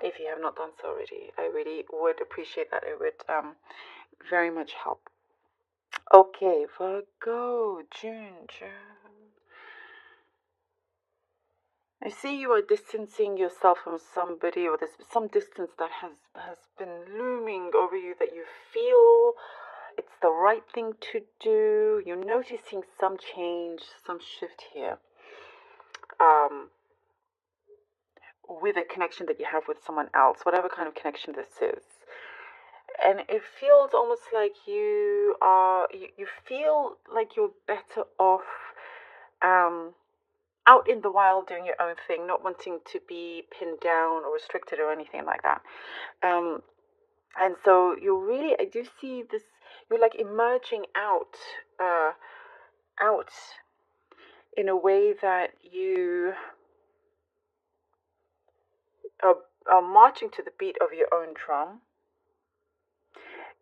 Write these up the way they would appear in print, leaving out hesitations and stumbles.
if you have not done so already. I really would appreciate that. It would very much help. Okay, Virgo, June. I see you are distancing yourself from somebody, or there's some distance that has been looming over you that you feel it's the right thing to do. You're noticing some change, some shift here. With a connection that you have with someone else, whatever kind of connection this is. And it feels almost like you feel like you're better off out in the wild doing your own thing, not wanting to be pinned down or restricted or anything like that. Um, and so I do see this, you're like emerging out in a way that you are, are marching to the beat of your own drum.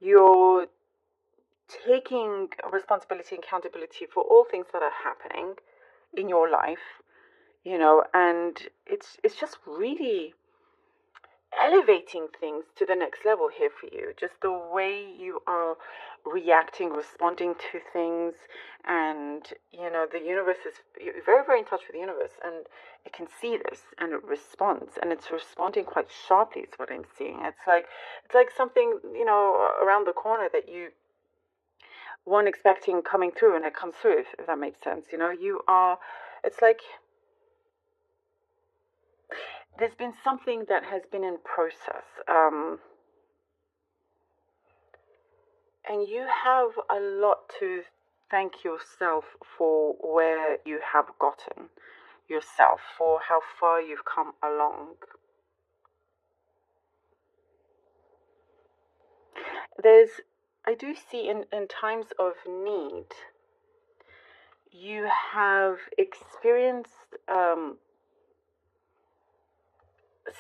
You're taking responsibility and accountability for all things that are happening in your life, and it's just really elevating things to the next level here for you. Just the way you are reacting, responding to things, and the universe is, you're very, very in touch with the universe, and it can see this and it responds, and it's responding quite sharply. Is what I'm seeing. It's like something around the corner that you weren't expecting coming through, and it comes through. If that makes sense, you are. It's like there's been something that has been in process, and you have a lot to thank yourself for where you have gotten yourself, for how far you've come along. I do see in times of need, you have experienced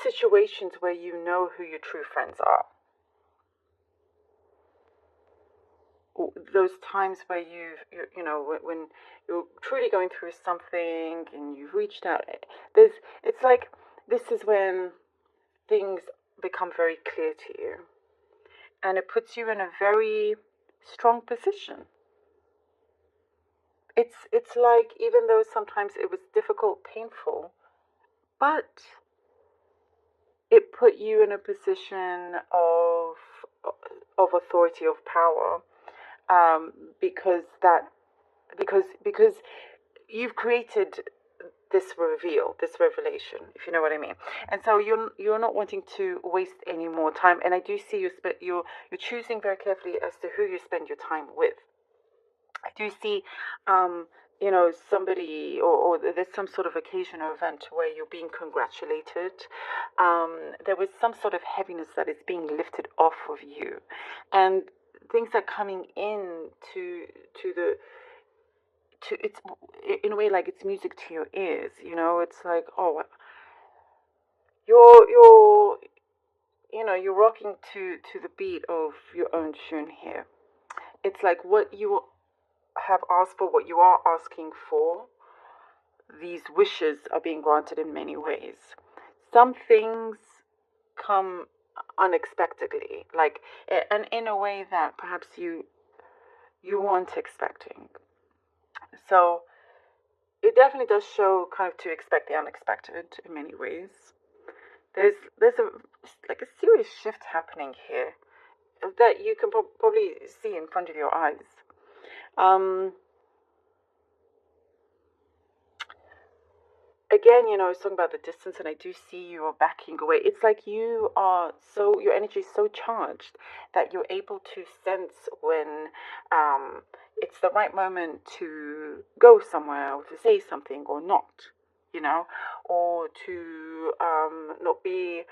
situations where you know who your true friends are. Those times where when you're truly going through something and you've reached out, it's like this is when things become very clear to you, and it puts you in a very strong position. It's like, even though sometimes it was difficult, painful, but it put you in a position of authority, of power, because you've created this revelation, if you know what I mean. And so you're not wanting to waste any more time. And I do see you're choosing very carefully as to who you spend your time with. I do see, somebody, or there's some sort of occasion or event where you're being congratulated. There was some sort of heaviness that is being lifted off of you, and things are coming in to the to it's in a way like it's music to your ears. It's like, oh, you're you're rocking to the beat of your own tune here. It's like what you have asked for, what you are asking for, these wishes are being granted in many ways. Some things come unexpectedly, like, and in a way that perhaps you weren't expecting. So it definitely does show kind of to expect the unexpected in many ways. There's a serious shift happening here that you can probably see in front of your eyes. Again, I was talking about the distance, and I do see you are backing away. It's like your energy is so charged that you're able to sense when it's the right moment to go somewhere, or to say something, or not, or to not be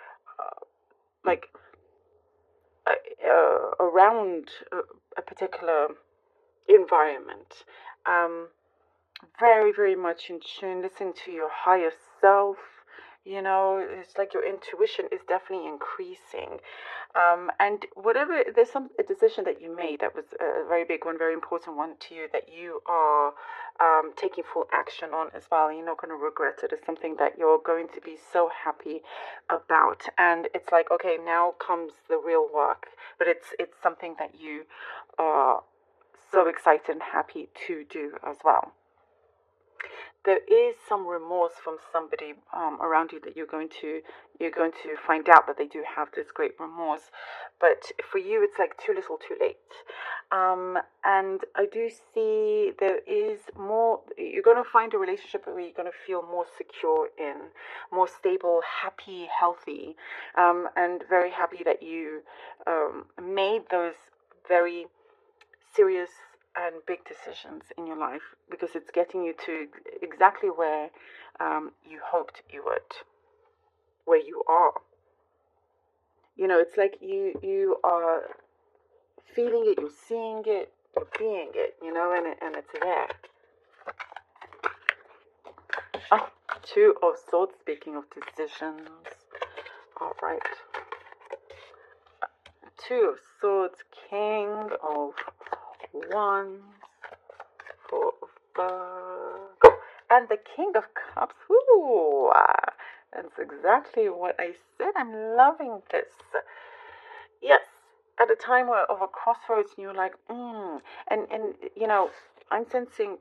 like around a particular environment. Very, very much in tune. Listen to your higher self, You know, it's like your intuition is definitely increasing. And whatever, there's a decision that you made that was a very big one, very important one to you, that you are taking full action on as well. You're not going to regret it. It's something that you're going to be so happy about. And it's like, okay, now comes the real work. But it's something that you are so excited and happy to do as well. There is some remorse from somebody around you that you're going to find out that they do have this great remorse, but for you it's like too little, too late. And I do see there is more. You're going to find a relationship where you're going to feel more secure in, more stable, happy, healthy, and very happy that you made those very serious and big decisions in your life, because it's getting you to exactly where you hoped you would, where you are. You know, it's like you are feeling it, you're seeing it, you're being it. You know, and it's there. Oh, Two of Swords. Speaking of decisions, all right. Two of Swords, King of Wands, Four of Virgo, and the King of Cups. Ooh, that's exactly what I said. I'm loving this. Yes, at a time of a crossroads, and you're like, and you know, I'm sensing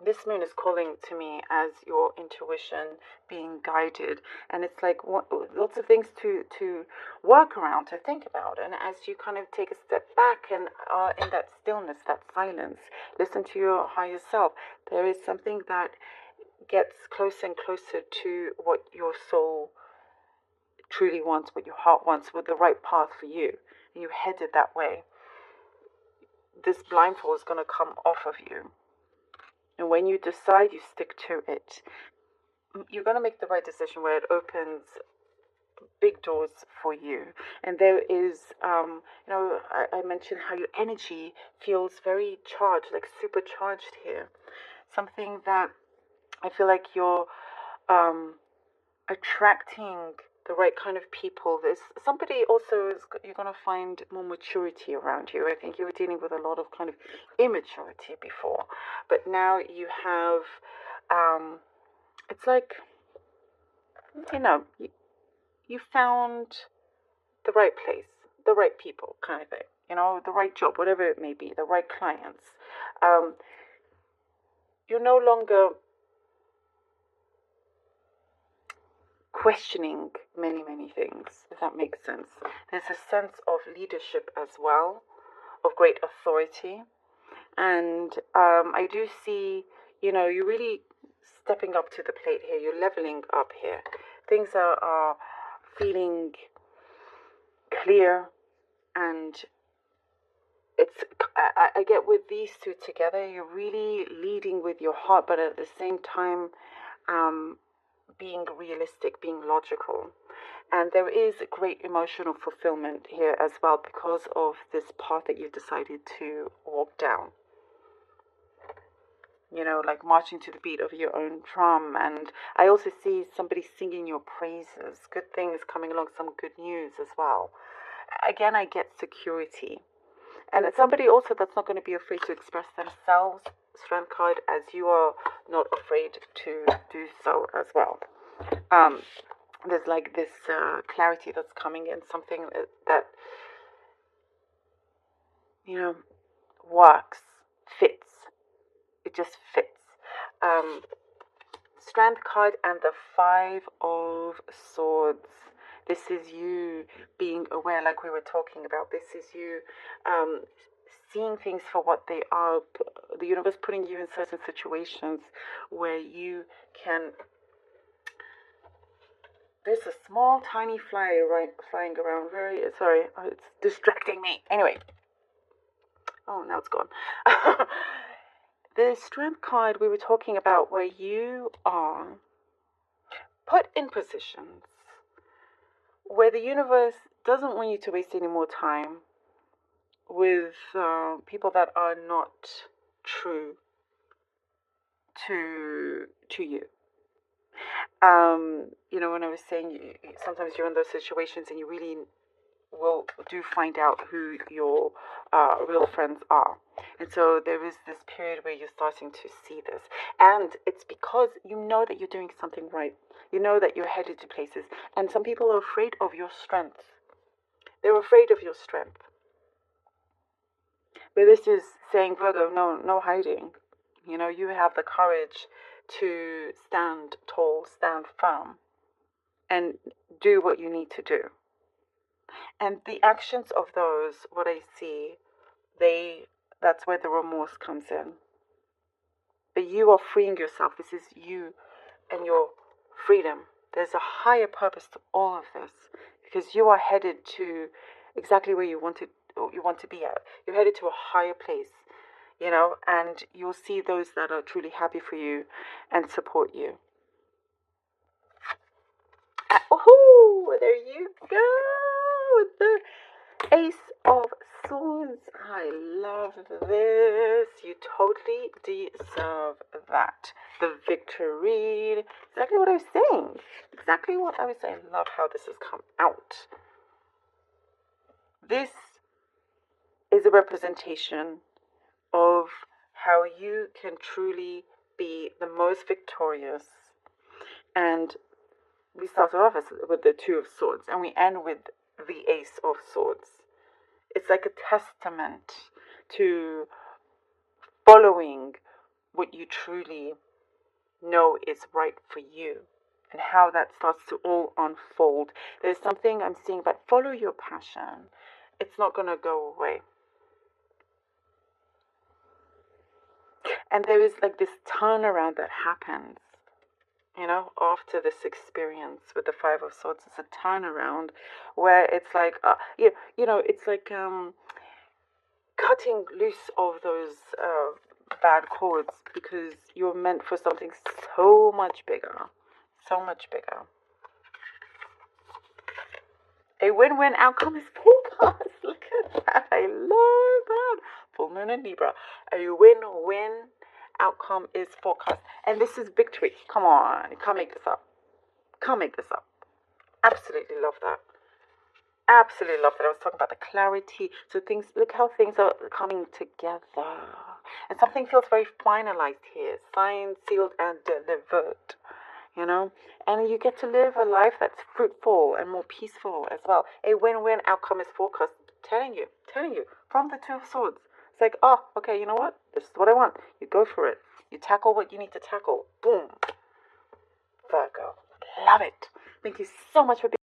this moon is calling to me as your intuition being guided, and it's like lots of things to work around, to think about. And as you kind of take a step back and are in that stillness, that silence, listen to your higher self, there is something that gets closer and closer to what your soul truly wants, what your heart wants, what the right path for you, and you're headed that way. This blindfold is going to come off of you, and when you decide, you stick to it. You're going to make the right decision where it opens big doors for you. And there is, I mentioned how your energy feels very charged, like supercharged here. Something that I feel like you're attracting the right kind of people. There's somebody also you're going to find more maturity around you. I think you were dealing with a lot of kind of immaturity before, but now you have, it's like, you know, you found the right place, the right people, kind of thing. You know, the right job, whatever it may be, the right clients. You're no longer questioning many things, if that makes sense. There's a sense of leadership as well, of great authority. And I do see, you're really stepping up to the plate here. You're leveling up here. Things are feeling clear, and I get with these two together, you're really leading with your heart, but at the same time, being realistic, being logical. And there is great emotional fulfillment here as well, because of this path that you've decided to walk down. Like marching to the beat of your own drum. And I also see somebody singing your praises, good things coming along, some good news as well. Again, I get security. And it's somebody also that's not going to be afraid to express themselves, Strength card, as you are not afraid to do so as well. There's like this clarity that's coming in, something that works, fits. It just fits. Strength card and the Five of Swords. This is you being aware, like we were talking about. This is you seeing things for what they are. The universe putting you in certain situations where you can. There's a small, tiny fly flying around. Sorry, it's distracting me. Anyway. Oh, now it's gone. The Strength card we were talking about, where you are put in positions where the universe doesn't want you to waste any more time with people that are not true to you. When I was saying sometimes you're in those situations and you really do find out who your real friends are. And so there is this period where you're starting to see this. And it's because you know that you're doing something right. You know that you're headed to places. And some people are afraid of your strength. They're afraid of your strength. But this is saying, Virgo, no hiding. You have the courage to stand tall, stand firm, and do what you need to do. And the actions of those, what I see, that's where the remorse comes in. But you are freeing yourself. This is you and your freedom. There's a higher purpose to all of this because you are headed to exactly where you want to be at. You're headed to a higher place, and you'll see those that are truly happy for you and support you. Oh, there you go with the Ace of Swords. I love this. You totally deserve that. The victory. Exactly what I was saying. Exactly what I was saying. Love how this has come out. This is a representation of how you can truly be the most victorious. And we started off with the Two of Swords and we end with the Ace of Swords. It's like a testament to following what you truly know is right for you and how that starts to all unfold. There's something I'm seeing about follow your passion. It's not going to go away. And there is like this turnaround that happens, after this experience with the Five of Swords. It's a turnaround where it's like, it's like cutting loose of those bad cords because you're meant for something so much bigger. So much bigger. A win-win outcome is forecast. Look at that. I love that. Full moon in Libra. A win-win outcome is forecast. And this is victory. Come on. You can't make this up. Can't make this up. Absolutely love that. Absolutely love that. I was talking about the clarity. So look how things are coming together. And something feels very finalized here. Signed, sealed, and delivered. And you get to live a life that's fruitful and more peaceful as well. A win-win outcome is forecast. Telling you, from the Two of Swords. It's like, oh, okay, you know what? This is what I want. You go for it. You tackle what you need to tackle. Boom. Virgo. Love it. Thank you so much for being